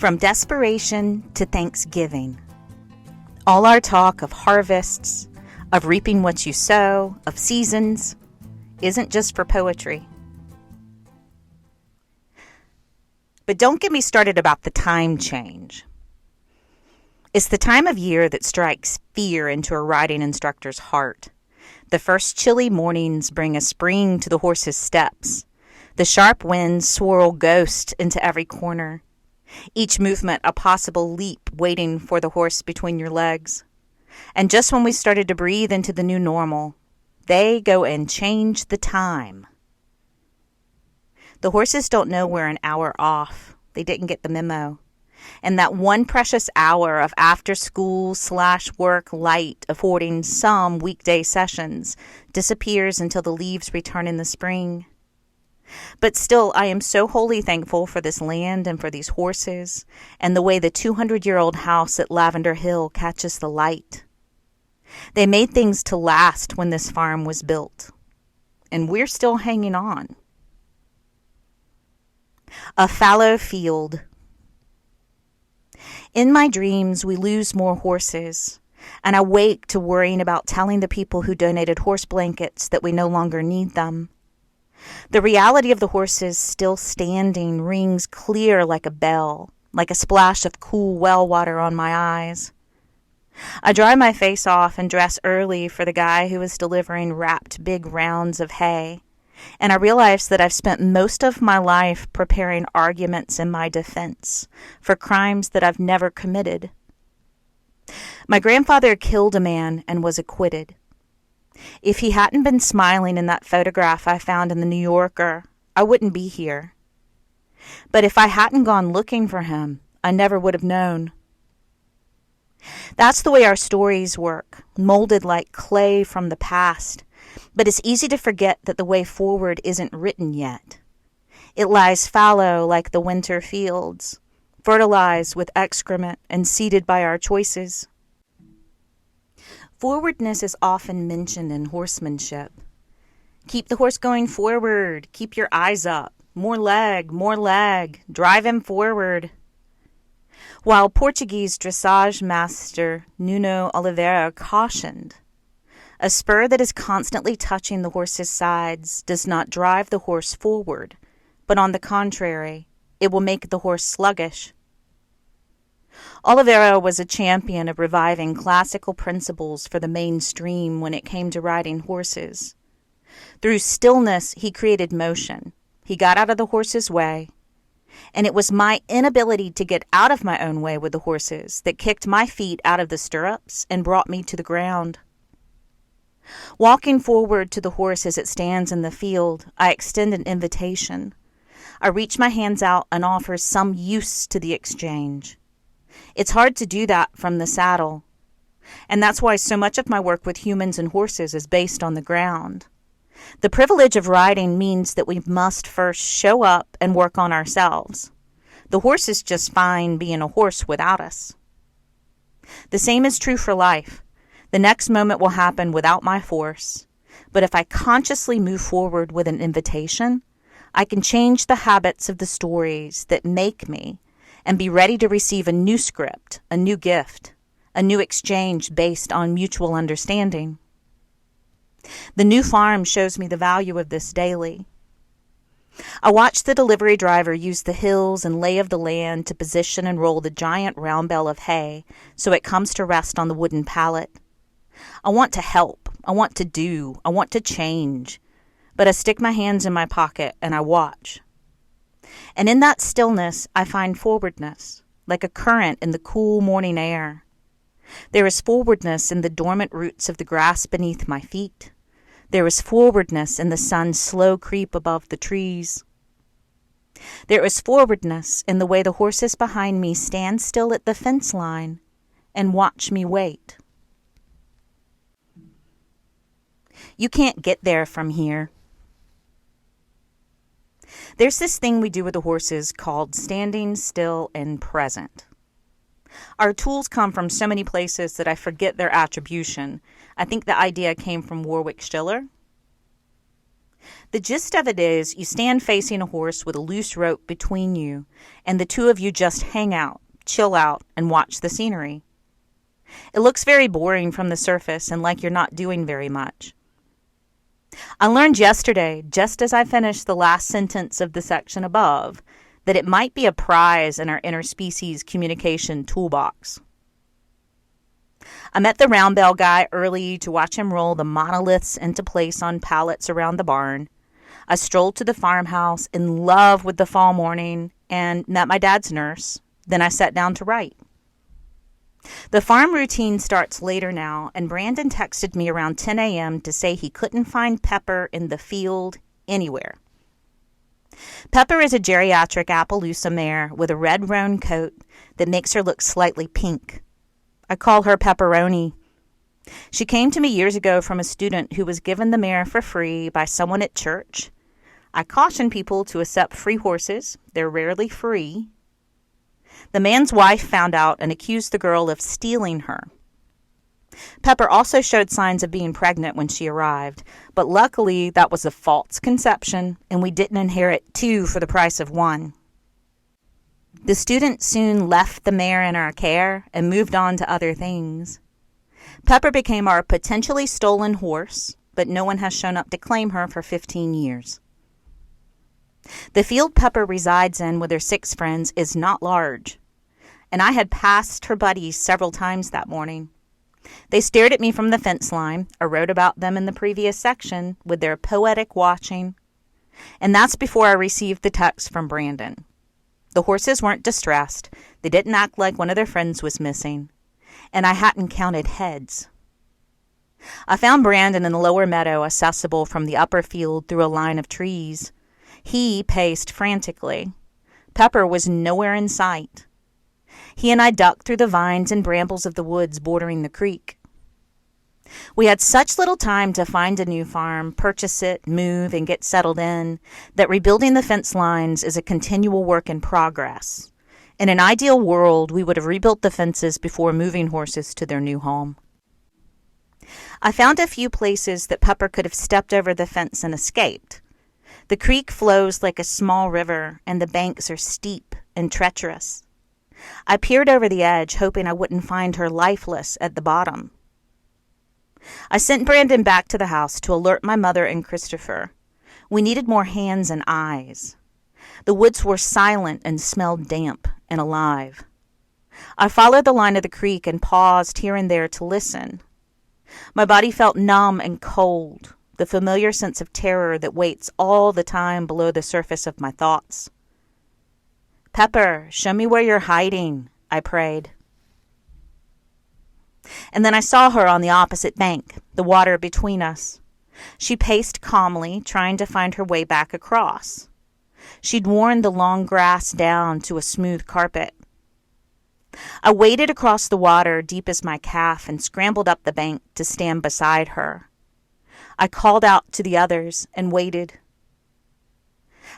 From desperation to Thanksgiving, all our talk of harvests, of reaping what you sow, of seasons, isn't just for poetry. But don't get me started about the time change. It's the time of year that strikes fear into a riding instructor's heart. The first chilly mornings bring a spring to the horse's steps. The sharp winds swirl ghost into every corner. Each movement a possible leap waiting for the horse between your legs. And just when we started to breathe into the new normal, they go and change the time. The horses don't know we're an hour off. They didn't get the memo. And that one precious hour of after-school/work light affording some weekday sessions disappears until the leaves return in the spring. But still, I am so wholly thankful for this land and for these horses, and the way the 200-year-old house at Lavender Hill catches the light. They made things to last when this farm was built, and we're still hanging on. A fallow field. In my dreams, we lose more horses, and I wake to worrying about telling the people who donated horse blankets that we no longer need them. The reality of the horses still standing rings clear like a bell, like a splash of cool well water on my eyes. I dry my face off and dress early for the guy who is delivering wrapped big rounds of hay, and I realize that I've spent most of my life preparing arguments in my defense for crimes that I've never committed. My grandfather killed a man and was acquitted. If he hadn't been smiling in that photograph I found in the New Yorker, I wouldn't be here. But if I hadn't gone looking for him, I never would have known. That's the way our stories work, molded like clay from the past. But it's easy to forget that the way forward isn't written yet. It lies fallow like the winter fields, fertilized with excrement and seeded by our choices. Forwardness is often mentioned in horsemanship. Keep the horse going forward. Keep your eyes up. More leg. Drive him forward. While Portuguese dressage master Nuno Oliveira cautioned, a spur that is constantly touching the horse's sides does not drive the horse forward, but on the contrary, it will make the horse sluggish. Oliveira was a champion of reviving classical principles for the mainstream when it came to riding horses. Through stillness, he created motion. He got out of the horse's way. And it was my inability to get out of my own way with the horses that kicked my feet out of the stirrups and brought me to the ground. Walking forward to the horse as it stands in the field, I extend an invitation. I reach my hands out and offer some use to the exchange. It's hard to do that from the saddle, and that's why so much of my work with humans and horses is based on the ground. The privilege of riding means that we must first show up and work on ourselves. The horse is just fine being a horse without us. The same is true for life. The next moment will happen without my force, but if I consciously move forward with an invitation, I can change the habits of the stories that make me and be ready to receive a new script, a new gift, a new exchange based on mutual understanding. The new farm shows me the value of this daily. I watch the delivery driver use the hills and lay of the land to position and roll the giant round bale of hay so it comes to rest on the wooden pallet. I want to help. I want to do. I want to change. But I stick my hands in my pocket and I watch. And in that stillness, I find forwardness, like a current in the cool morning air. There is forwardness in the dormant roots of the grass beneath my feet. There is forwardness in the sun's slow creep above the trees. There is forwardness in the way the horses behind me stand still at the fence line and watch me wait. You can't get there from here. There's this thing we do with the horses called standing still and present. Our tools come from so many places that I forget their attribution. I think the idea came from Warwick Schiller. The gist of it is you stand facing a horse with a loose rope between you, and the two of you just hang out, chill out, and watch the scenery. It looks very boring from the surface and like you're not doing very much. I learned yesterday, just as I finished the last sentence of the section above, that it might be a prize in our interspecies communication toolbox. I met the round bale guy early to watch him roll the monoliths into place on pallets around the barn. I strolled to the farmhouse in love with the fall morning and met my dad's nurse. Then I sat down to write. The farm routine starts later now, and Brandon texted me around 10 a.m. to say he couldn't find Pepper in the field anywhere. Pepper is a geriatric Appaloosa mare with a red roan coat that makes her look slightly pink. I call her Pepperoni. She came to me years ago from a student who was given the mare for free by someone at church. I caution people to accept free horses. They're rarely free. The man's wife found out and accused the girl of stealing her. Pepper also showed signs of being pregnant when she arrived, but luckily that was a false conception, and we didn't inherit two for the price of one. The student soon left the mare in our care and moved on to other things. Pepper became our potentially stolen horse, but no one has shown up to claim her for 15 years. The field Pepper resides in with her 6 friends is not large, and I had passed her buddies several times that morning. They stared at me from the fence line. I wrote about them in the previous section with their poetic watching, and that's before I received the text from Brandon. The horses weren't distressed. They didn't act like one of their friends was missing, and I hadn't counted heads. I found Brandon in the lower meadow, accessible from the upper field through a line of trees. He paced frantically. Pepper was nowhere in sight. He and I ducked through the vines and brambles of the woods bordering the creek. We had such little time to find a new farm, purchase it, move, and get settled in, that rebuilding the fence lines is a continual work in progress. In an ideal world, we would have rebuilt the fences before moving horses to their new home. I found a few places that Pepper could have stepped over the fence and escaped. The creek flows like a small river, and the banks are steep and treacherous. I peered over the edge, hoping I wouldn't find her lifeless at the bottom. I sent Brandon back to the house to alert my mother and Christopher. We needed more hands and eyes. The woods were silent and smelled damp and alive. I followed the line of the creek and paused here and there to listen. My body felt numb and cold, the familiar sense of terror that waits all the time below the surface of my thoughts. "Pepper, show me where you're hiding," I prayed. And then I saw her on the opposite bank, the water between us. She paced calmly, trying to find her way back across. She'd worn the long grass down to a smooth carpet. I waded across the water deep as my calf and scrambled up the bank to stand beside her. I called out to the others and waited.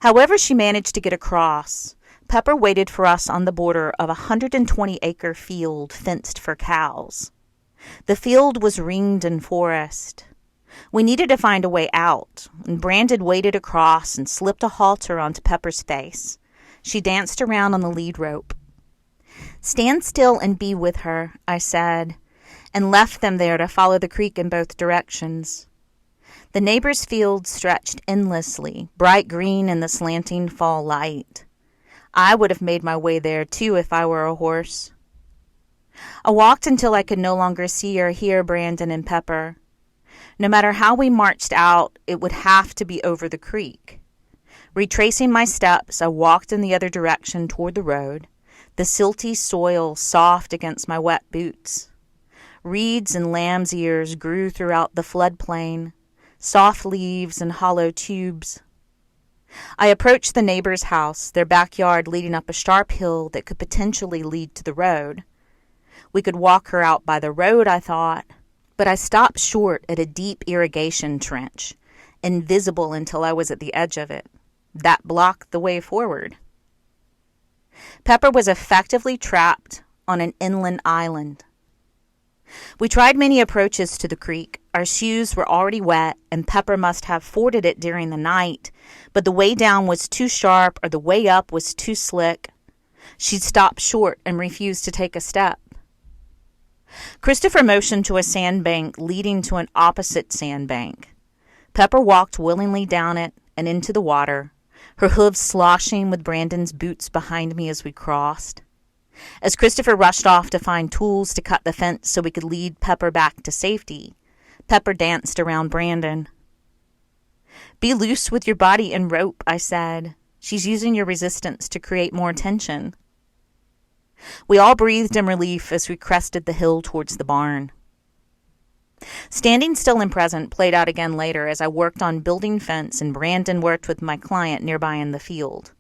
However she managed to get across, Pepper waited for us on the border of a 120-acre field fenced for cows. The field was ringed in forest. We needed to find a way out, and Brandon waded across and slipped a halter onto Pepper's face. She danced around on the lead rope. "Stand still and be with her," I said, and left them there to follow the creek in both directions. The neighbor's field stretched endlessly, bright green in the slanting fall light. I would have made my way there, too, if I were a horse. I walked until I could no longer see or hear Brandon and Pepper. No matter how we marched out, it would have to be over the creek. Retracing my steps, I walked in the other direction toward the road, the silty soil soft against my wet boots. Reeds and lamb's ears grew throughout the floodplain, soft leaves and hollow tubes. I approached the neighbor's house, their backyard leading up a sharp hill that could potentially lead to the road. We could walk her out by the road, I thought, but I stopped short at a deep irrigation trench, invisible until I was at the edge of it. That blocked the way forward. Pepper was effectively trapped on an inland island. We tried many approaches to the creek. Our Our shoes were already wet, and Pepper must have forded it during the night, but the way down was too sharp or the way up was too slick. She'd stopped short and refused to take a step. Christopher motioned to a sandbank leading to an opposite sandbank. Pepper walked willingly down it and into the water, her hooves sloshing with Brandon's boots behind me as we crossed. As Christopher rushed off to find tools to cut the fence so we could lead Pepper back to safety, Pepper danced around Brandon. "Be loose with your body and rope," I said. "She's using your resistance to create more tension." We all breathed in relief as we crested the hill towards the barn. Standing still and present played out again later as I worked on building fence and Brandon worked with my client nearby in the field.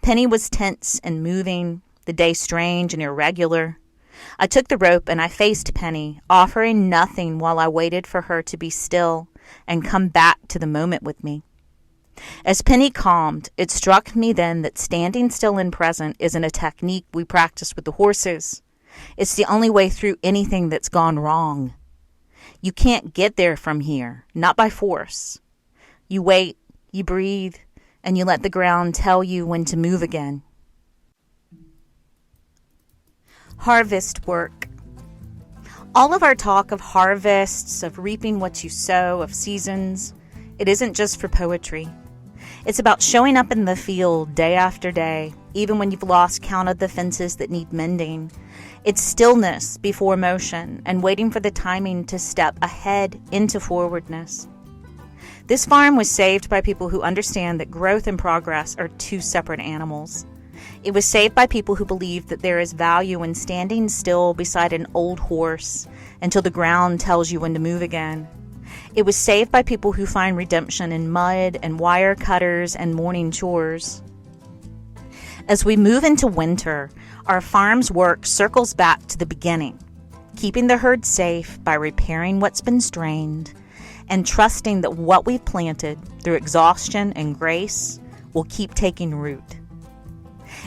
Penny was tense and moving, the day strange and irregular. I took the rope and I faced Penny, offering nothing while I waited for her to be still and come back to the moment with me. As Penny calmed, it struck me then that standing still and present isn't a technique we practice with the horses. It's the only way through anything that's gone wrong. You can't get there from here, not by force. You wait, you breathe, and you let the ground tell you when to move again. Harvest work. All of our talk of harvests, of reaping what you sow, of seasons, it isn't just for poetry. It's about showing up in the field day after day, even when you've lost count of the fences that need mending. It's stillness before motion and waiting for the timing to step ahead into forwardness. This farm was saved by people who understand that growth and progress are two separate animals. It was saved by people who believe that there is value in standing still beside an old horse until the ground tells you when to move again. It was saved by people who find redemption in mud and wire cutters and morning chores. As we move into winter, our farm's work circles back to the beginning, keeping the herd safe by repairing what's been strained and trusting that what we've planted through exhaustion and grace will keep taking root.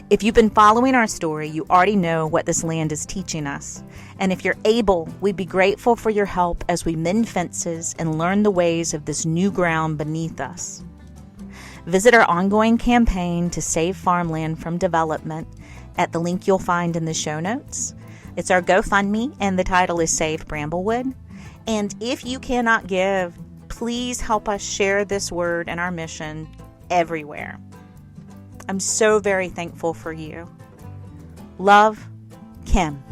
If you've been following our story, you already know what this land is teaching us. And if you're able, we'd be grateful for your help as we mend fences and learn the ways of this new ground beneath us. Visit our ongoing campaign to save farmland from development at the link you'll find in the show notes. It's our GoFundMe, and the title is Save Bramblewood. And if you cannot give, please help us share this word and our mission everywhere. I'm so very thankful for you. Love, Kim.